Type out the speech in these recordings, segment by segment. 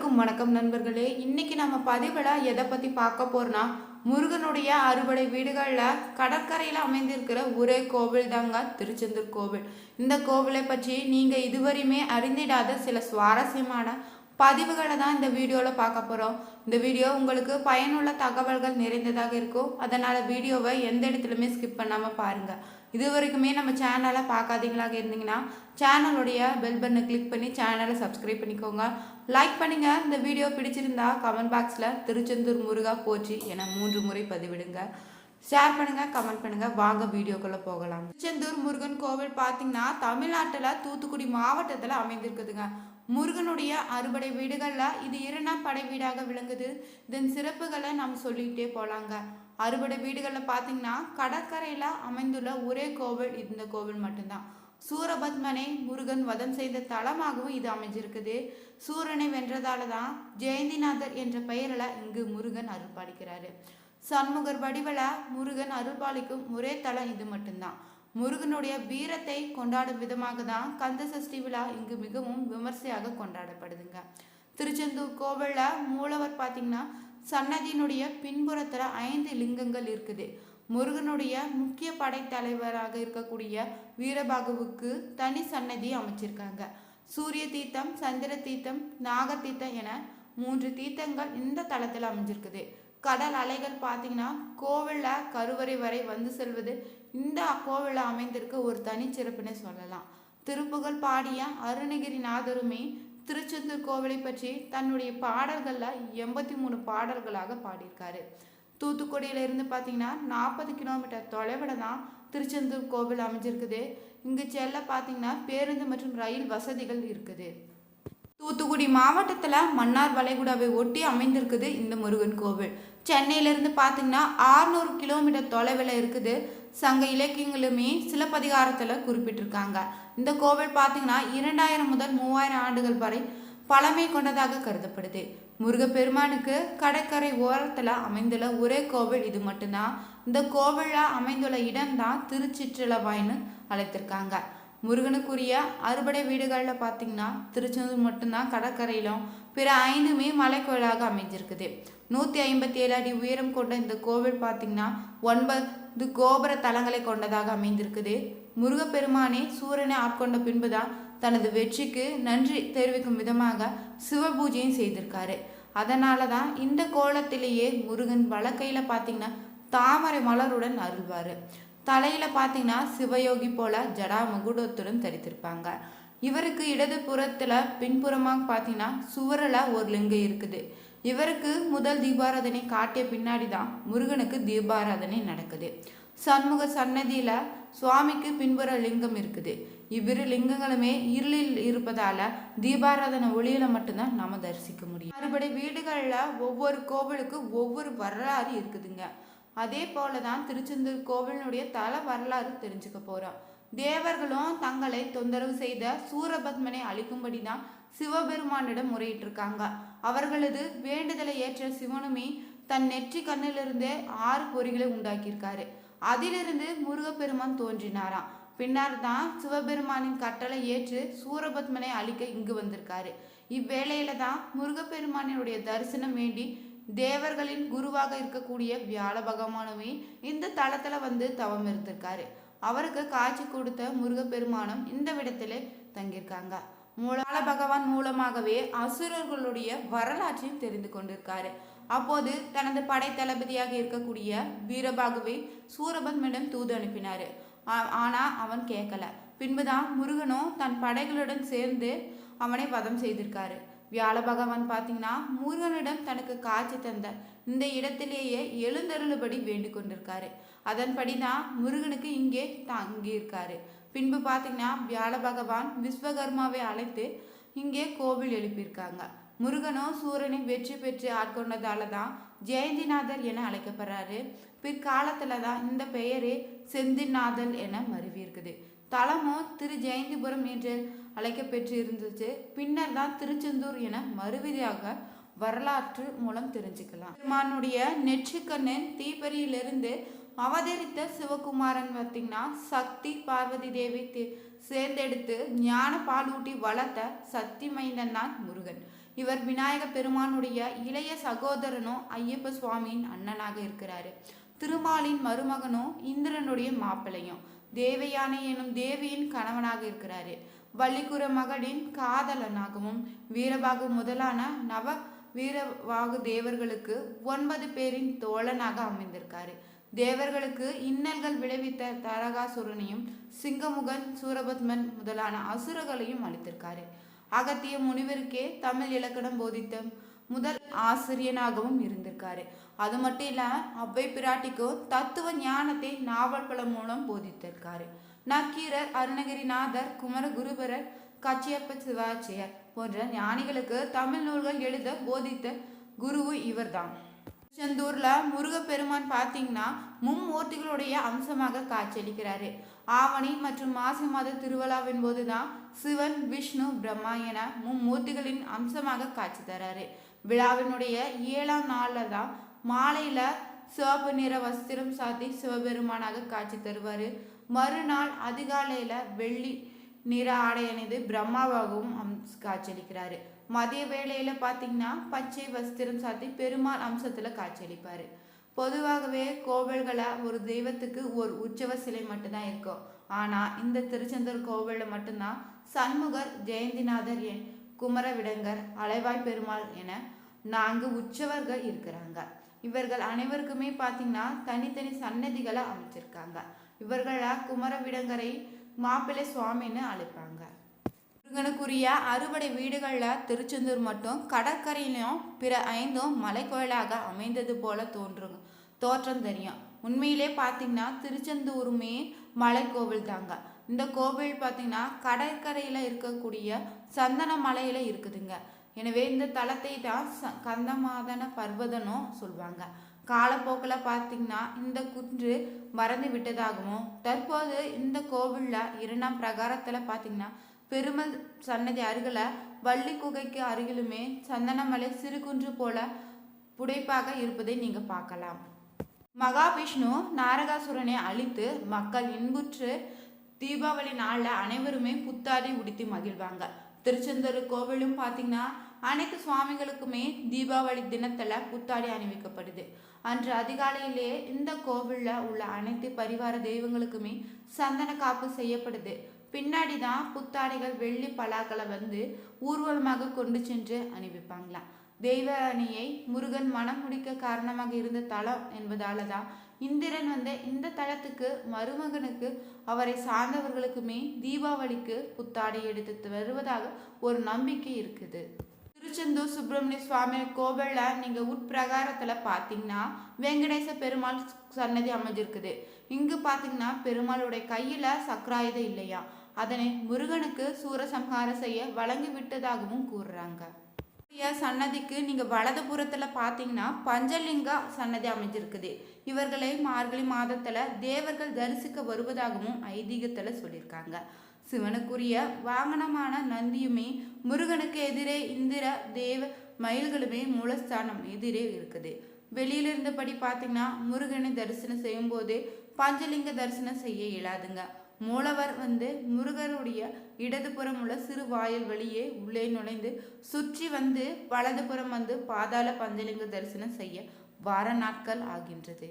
அனைவருக்கும் வணக்கம் நண்பர்களே. இன்னைக்கு நம்ம பதிவுல எதை பத்தி பார்க்க போறோம்னா, முருகனுடைய அறுபடை வீடுகளில் கடற்கரையில் அமைந்திருக்கிற ஒரே கோவில் தாங்க திருச்செந்தூர் கோவில். இந்த கோவிலை பற்றி நீங்க இதுவரையுமே அறிந்திடாத சில சுவாரஸ்யமான பதிவுகளை தான் இந்த வீடியோவில் பார்க்க போகிறோம். இந்த வீடியோ உங்களுக்கு பயனுள்ள தகவல்கள் நிறைந்ததாக இருக்கும். அதனால் வீடியோவை எந்த இடத்துலையுமே ஸ்கிப் பண்ணாமல் பாருங்கள். இது வரைக்குமே நம்ம சேனலை பார்க்காதீங்களாக இருந்தீங்கன்னா சேனலுடைய பெல் பட்டனை கிளிக் பண்ணி சேனலை சப்ஸ்கிரைப் பண்ணிக்கோங்க. லைக் பண்ணுங்கள். இந்த வீடியோ பிடிச்சிருந்தா கமெண்ட் பாக்ஸில் திருச்செந்தூர் முருகா போற்றி என 3 முறை பதிவிடுங்க. ஷேர் பண்ணுங்க, கமெண்ட் பண்ணுங்க. வாங்க வீடியோக்குள்ள போகலாம். திருச்செந்தூர் முருகன் கோவில் பார்த்தீங்கன்னா தமிழ்நாட்டில் தூத்துக்குடி மாவட்டத்தில் அமைந்திருக்குதுங்க. முருகனுடைய அறுபடை வீடுகளில் இது 2ஆம் படை வீடாக விளங்குது. இதன் சிறப்புகளை நாம் சொல்லிக்கிட்டே போகலாங்க. அறுபடை வீடுகளில் பார்த்தீங்கன்னா கடற்கரையில் அமைந்துள்ள ஒரே கோவில் இந்த கோவில் மட்டும்தான். சூரபத்மனை முருகன் வதம் செய்த தலமாகவும் இது அமைஞ்சிருக்குது. சூரனை வென்றதால தான் ஜெயந்திநாதர் என்ற பெயரில் இங்கு முருகன் அருள்பாலிக்கிறாரு. சண்முகர் வடிவல முருகன் அருள்பாலிக்கும் ஒரே தலம் இது மட்டும்தான். முருகனுடைய வீரத்தை கொண்டாடும் விதமாக தான் கந்த சஷ்டி விழா இங்கு மிகவும் விமர்சையாக கொண்டாடப்படுதுங்க. திருச்செந்தூர் கோவிலில் மூலவர் பார்த்தீங்கன்னா சன்னதியினுடைய பின்புறத்தில் 5 லிங்கங்கள் இருக்குது. முருகனுடைய முக்கிய படைத்தலைவராக இருக்கக்கூடிய வீரபாகுவுக்கு தனி சன்னதி அமைச்சிருக்காங்க. சூரிய தீர்த்தம், சந்திர தீர்த்தம், நாக தீர்த்தம் என 3 தீர்த்தங்கள் இந்த தளத்தில் அமைஞ்சிருக்குது. கடல் அலைகள் பார்த்தீங்கன்னா கோவிலில் கருவறை வரை வந்து செல்வது இந்த கோவிலில் அமைந்திருக்க ஒரு தனிச்சிறப்புன்னு சொல்லலாம். திருப்புகழ் பாடிய அருணகிரிநாதருமே திருச்செந்தூர் கோவிலை பற்றி தன்னுடைய பாடல்களில் 83 பாடல்களாக பாடியிருக்காரு. தூத்துக்குடியிலிருந்து பார்த்தீங்கன்னா 40 கிலோமீட்டர் தொலைவில் தான் திருச்செந்தூர் கோவில் அமைஞ்சிருக்குது. இங்கு செல்ல பார்த்தீங்கன்னா பேருந்து மற்றும் ரயில் வசதிகள் இருக்குது. தூத்துக்குடி மாவட்டத்தில் மன்னார் வளைகுடாவை ஒட்டி அமைந்திருக்குது இந்த முருகன் கோவில். சென்னையிலேருந்து பார்த்தீங்கன்னா 600 கிலோமீட்டர் தொலைவில் இருக்குது. சங்க இலக்கியங்களுமே சிலப்பதிகாரத்தில் குறிப்பிட்டிருக்காங்க. இந்த கோவில் பார்த்தீங்கன்னா 2000 முதல் 3000 ஆண்டுகள் வரை பழமை கொண்டதாக கருதப்படுது. முருகப்பெருமானுக்கு கடற்கரை ஓரத்தில் அமைந்துள்ள ஒரே கோவில் இது மட்டும்தான். இந்த கோவிலில் அமைந்துள்ள இடம்தான் திருச்சிற்றளவாய்னு அழைத்திருக்காங்க. முருகனுக்குரிய அறுபடை வீடுகளில் பார்த்தீங்கன்னா திருச்செந்தூர் மட்டும்தான் கடற்கரையிலும் பிற 5மே மலைக்கோயிலாக அமைஞ்சிருக்குது. 157 அடி உயரம் கொண்ட இந்த கோவில் பார்த்தீங்கன்னா 9 கோபுர தலங்களை கொண்டதாக அமைந்திருக்குது. முருகப்பெருமானே சூரனை ஆட்கொண்ட பின்புதான் தனது வெற்றிக்கு நன்றி தெரிவிக்கும் விதமாக சிவபூஜையும் செய்திருக்காரு. அதனால தான் இந்த கோலத்திலேயே முருகன் வலக்கையில் பார்த்தீங்கன்னா தாமரை மலருடன் அருள்வார். தலையில பார்த்தீங்கன்னா சிவயோகி போல ஜடா முகுடத்துடன் தரித்திருப்பாங்க. இவருக்கு இடது புறத்துல பின்புறமாக பார்த்தீங்கன்னா சுவரில் ஒரு லிங்கம் இருக்குது. இவருக்கு முதல் தீபாராதனை காட்டிய பின்னாடி தான் முருகனுக்கு தீபாராதனை நடக்குது. சண்முக சன்னதியில சுவாமிக்கு பின்புற லிங்கம் இருக்குது. இவ்விரு லிங்கங்களுமே இருளில் இருப்பதால தீபாராதனை ஒளியில மட்டும்தான் நாம தரிசிக்க முடியும். அறுபடை வீடுகளில் ஒவ்வொரு கோவிலுக்கு ஒவ்வொரு வரலாறு இருக்குதுங்க. அதே போல தான் திருச்செந்தூர் கோவிலினுடைய தல வரலாறு தெரிஞ்சுக்க போகிறோம். தேவர்களும் தங்களை தொந்தரவு செய்த சூரபத்மனை அழிக்கும்படி தான் சிவபெருமானிடம் முறையிட்டிருக்காங்க. அவர்களது வேண்டுதலை ஏற்ற சிவனுமே தன் நெற்றி கண்ணிலிருந்தே 6 பொறிகளை உண்டாக்கியிருக்காரு. அதிலிருந்து முருகப்பெருமான் தோன்றினாராம். பின்னர் தான் சிவபெருமானின் கட்டளை ஏற்று சூரபத்மனை அழிக்க இங்கு வந்திருக்காரு. இவ்வேளையில தான் முருகப்பெருமானினுடைய தரிசனம் வேண்டி தேவர்களின் குருவாக இருக்கக்கூடிய வியாழ பகவானுமே இந்த தளத்துல வந்து தவம் இருந்திருக்காரு. அவருக்கு காட்சி கொடுத்த முருகப்பெருமானும் இந்த விடத்திலே தங்கியிருக்காங்க. வியாழ பகவான் மூலமாகவே அசுரர்களுடைய வரலாற்றையும் தெரிந்து கொண்டிருக்காரு. அப்போது தனது படை தளபதியாக இருக்கக்கூடிய வீரபாகுவை சூரபத்மனிடம் தூது அனுப்பினாரு. ஆனா அவன் கேட்கல. பின்புதான் முருகனும் தன் படைகளுடன் சேர்ந்து அவனை வதம் செய்திருக்காரு. வியாழ பகவான் பார்த்தீங்கன்னா முருகனிடம் தனக்கு காட்சி தந்த இந்த இடத்திலேயே எழுந்தருளுபடி வேண்டிக் கொண்டிருக்காரு. அதன்படி தான் முருகனுக்கு இங்கே தங்கியிருக்காரு. பின்பு பார்த்தீங்கன்னா வியாழ பகவான் விஸ்வகர்மாவை அழைத்து இங்கே கோவில் எழுப்பியிருக்காங்க. முருகனும் சூரனை வெற்றி பெற்று ஆட்கொண்டதால தான் ஜெயந்திநாதர் என அழைக்கப்படுறாரு. பிற்காலத்துல தான் இந்த பெயரே செந்திநாதல் என மருவி இருக்குது. தலமும் திரு ஜெயந்திபுரம் என்று அழைக்கப்பெற்று இருந்துச்சு. பின்னர் தான் திருச்செந்தூர் என மறுவியாக வரலாற்று மூலம் தெரிஞ்சுக்கலாம். பெருமானுடைய நெற்றிக்கண்ணன் தீப்பெரியிலிருந்து அவதரித்த சிவகுமாரன் பார்த்தீங்கன்னா சக்தி பார்வதி தேவி சேர்ந்தெடுத்து ஞான பாலூட்டி வளர்த்த சக்தி மைந்தன் தான் முருகன். இவர் விநாயக பெருமானுடைய இளைய சகோதரனும் ஐயப்ப சுவாமியின் அண்ணனாக இருக்கிறாரு. திருமாலின் மருமகனும் இந்திரனுடைய மாப்பிள்ளையும் தேவயானை எனும் தேவியின் கணவனாக இருக்கிறாரு. வள்ளிக்குற மகளின் காதலனாகவும் வீரபாகு முதலான நவ வீரவாகு தேவர்களுக்கு 9 பேரின் தோழனாக அமைந்திருக்காரு. தேவர்களுக்கு இன்னல்கள் விளைவித்த தாரகாசுரனையும் சிங்கமுகன் சூரபத்மன் முதலான அசுரர்களையும் அளித்திருக்காரு. அகத்திய முனிவருக்கே தமிழ் இலக்கணம் போதித்த முதல் ஆசிரியனாகவும் இருந்திருக்காரு. அது மட்டும் இல்ல அவ்வை பிராட்டிக்கும் தத்துவ ஞானத்தை நாவல்கள் மூலம் போதித்திருக்காரு. நக்கீரர், அருணகிரிநாதர், குமரகுருபரர், கச்சியப்ப சிவாச்சியர் போன்ற ஞானிகளுக்கு தமிழ் நூல்கள் எழுத போதித்த குருவு இவர்தான். திருச்செந்தூர்ல முருகப்பெருமான் பார்த்தீங்கன்னா மும்மூர்த்திகளுடைய அம்சமாக காட்சியளிக்கிறாரு. ஆவணி மற்றும் மாசி மாத திருவிழாவின் போதுதான் சிவன், விஷ்ணு, பிரம்மா என மும்மூர்த்திகளின் அம்சமாக காட்சி தராரு. விழாவினுடைய 7ஆம் நாள்ல தான் மாலையில சிவப்பு நிற வஸ்திரம் சாத்தி சிவபெருமானாக காட்சி தருவாரு. மறுநாள் அதிகாலையில வெள்ளி நிற ஆடை அணிந்து பிரம்மாவாகவும் காட்சியளிக்கிறாரு. மதிய வேளையில பார்த்தீங்கன்னா பச்சை வஸ்திரம் சாத்தி பெருமாள் அம்சத்துல காட்சியளிப்பாரு. பொதுவாகவே கோவில்களை ஒரு தெய்வத்துக்கு ஒரு உற்சவ சிலை மட்டும்தான் இருக்கும். ஆனா இந்த திருச்செந்தூர் கோவில்ல மட்டும்தான் சண்முகர், ஜெயந்திநாதர், குமரவிடங்கர், அலைவாய் பெருமாள் என 4 உற்சவர்கள் இருக்கிறாங்க. இவர்கள் அனைவருக்குமே பார்த்தீங்கன்னா தனித்தனி சன்னதிகளை அமைச்சிருக்காங்க. இவர்களை குமரவிடங்கரை மாப்பிள்ளை சுவாமின்னு அழைப்பாங்க. முருகனுக்குரிய அறுபடை வீடுகளில் திருச்செந்தூர் மட்டும் கடற்கரையிலும் பிற 5ம் மலை கோயிலாக அமைந்தது போல தோற்றம் தெரியும். உண்மையிலே பார்த்தீங்கன்னா திருச்செந்தூருமே மலை கோவில் தாங்க. இந்த கோவில் பார்த்தீங்கன்னா கடற்கரையில் இருக்கக்கூடிய சந்தன மலையில் இருக்குதுங்க. எனவே இந்த தலத்தை தான் கந்தமாதன பர்வதனும் சொல்லுவாங்க. காலப்போக்கில் பார்த்தீங்கன்னா இந்த குன்று மறந்து விட்டதாகவும் தற்போது இந்த கோவிலில் 2ஆம் பிரகாரத்தில் பார்த்தீங்கன்னா பெருமல் சன்னதி அருகில் வள்ளி குகைக்கு அருகிலுமே சந்தனமலை சிறு குன்று போல புடைப்பாக இருப்பதை நீங்கள் பார்க்கலாம். மகாவிஷ்ணு நாரகாசுரனை அழித்து மக்கள் இன்புற்று தீபாவளி நாளில் அனைவருமே புத்தாடை உடுத்தி மகிழ்வாங்க. திருச்செந்தூர் கோவிலும் பார்த்தீங்கன்னா அனைத்து சுவாமிகளுக்குமே தீபாவளி தினத்துல புத்தாடை அணிவிக்கப்படுது. அன்று அதிகாலையிலே இந்த கோவிலில் உள்ள அனைத்து பரிவார தெய்வங்களுக்குமே சந்தன காப்பு செய்யப்படுது. பின்னாடி தான் புத்தாடைகள் வெள்ளி பலாக்களை வந்து ஊர்வலமாக கொண்டு சென்று அணிவிப்பாங்களாம். தெய்வ அணியை முருகன் மனம் முடிக்க காரணமாக இருந்த தலம் என்பதால தான் இந்திரன் வந்து இந்த தலத்துக்கு மருமகனுக்கு அவரை சார்ந்தவர்களுக்குமே தீபாவளிக்கு புத்தாடை எடுத்து வருவதாக ஒரு நம்பிக்கை இருக்குது. திருச்செந்தூர் சுப்பிரமணிய சுவாமி கோவிலில் நீங்கள் உட்பிரகாரத்தில் பார்த்தீங்கன்னா வெங்கடேச பெருமாள் சன்னதி அமைஞ்சிருக்குது. இங்கு பார்த்தீங்கன்னா பெருமாளுடைய கையில் சக்கராயுதம் இல்லையா, அதனை முருகனுக்கு சூரசம்ஹாரம் செய்ய வழங்கி விட்டதாகவும் கூறுறாங்க. சன்னதிக்கு நீங்க வலதுபுறத்துல பார்த்தீங்கன்னா பஞ்சலிங்கா சன்னதி அமைஞ்சிருக்குது. இவர்களை மார்கழி மாதத்துல தேவர்கள் தரிசிக்க வருவதாகவும் ஐதீகத்துல சொல்லியிருக்காங்க. சிவனுக்குரிய வாகனமான நந்தியுமே முருகனுக்கு எதிரே இந்திர தேவ மயில்களுமே மூலஸ்தானம் எதிரே இருக்குது. வெளியில இருந்தபடி பார்த்தீங்கன்னா முருகனை தரிசனம் செய்யும் போது பஞ்சலிங்க தரிசனம் செய்ய இயலாதுங்க. மூலவர் வந்து முருகருடைய இடதுபுறம் உள்ள சிறு வாயில் வழியே உள்ளே நுழைந்து சுற்றி வந்து வலதுபுறம் வந்து பாதாள பஞ்சலிங்க தரிசனம் செய்ய வார நாட்கள் ஆகின்றது.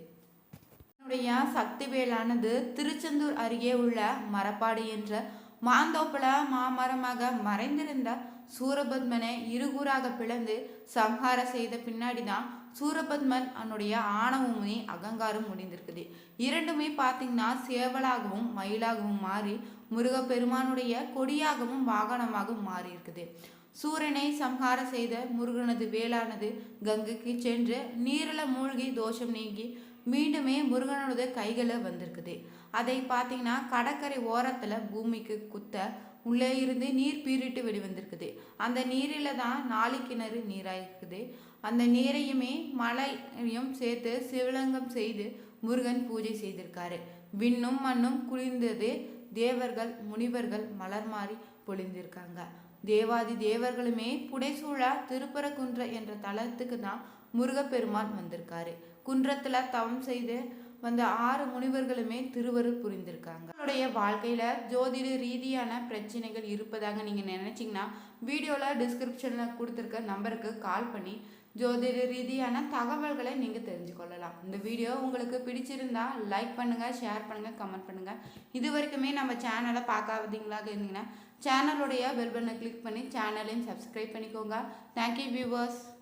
சக்தி வேலானது திருச்செந்தூர் அருகே உள்ள மரப்பாடி என்ற மாந்தோப்புல மாமரமாக மறைந்திருந்த சூரபத்மனை இருகூறாக பிளந்து சம்ஹார செய்த பின்னாடிதான் சூரபத்மன் அவனுடைய ஆணவமே அகங்காரம் முடிந்திருக்குது. இரண்டுமே பார்த்தீங்கன்னா சேவலாகவும் மயிலாகவும் மாறி முருகப்பெருமானுடைய கொடியாகவும் வாகனமாகவும் மாறி இருக்குது. சூரனை சம்ஹார செய்த முருகனது வேலானது கங்கைக்கு சென்று நீரில மூழ்கி தோஷம் நீங்கி மீண்டுமே முருகனோட கைகளை வந்திருக்குது. அதை பார்த்தீங்கன்னா கடற்கரை ஓரத்துல பூமிக்கு குத்த உள்ளே இருந்து நீர் பீரிட்டு வெளிவந்திருக்குது. அந்த நீரில தான் 4 கிணறு நீராயிருக்குது. அந்த நீரையுமே மலையும் சேர்த்து சிவலிங்கம் செய்து முருகன் பூஜை செய்திருக்காரு. விண்ணும் மண்ணும் குளிர்ந்தது. தேவர்கள் முனிவர்கள் மலர் மாறி பொழிந்திருக்காங்க. தேவாதி தேவர்களுமே புடைசூழா திருப்பரங்குன்ற என்ற தலத்துக்கு தான் முருகப்பெருமான் வந்திருக்காரு. குன்றத்துல தவம் செய்து வந்த 6 முனிவர்களுமே திருவருள் புரிந்திருக்காங்க. உங்களுடைய வாழ்க்கையில ஜோதிட ரீதியான பிரச்சனைகள் இருப்பதாக நீங்க நினைச்சீங்கன்னா வீடியோல டிஸ்கிரிப்ஷன்ல கொடுத்துருக்க நம்பருக்கு கால் பண்ணி ஜோதிட ரீதியான தகவல்களை நீங்க தெரிஞ்சுக்கொள்ளலாம். இந்த வீடியோ உங்களுக்கு பிடிச்சிருந்தா லைக் பண்ணுங்க, ஷேர் பண்ணுங்க, கமெண்ட் பண்ணுங்க. இது வரைக்குமே நம்ம சேனலை பார்க்காதீங்களாக இருந்தீங்கன்னா சேனலுடைய பெல் பட்டனை கிளிக் பண்ணி சேனலையும் சப்ஸ்கிரைப் பண்ணிக்கோங்க. Thank you viewers.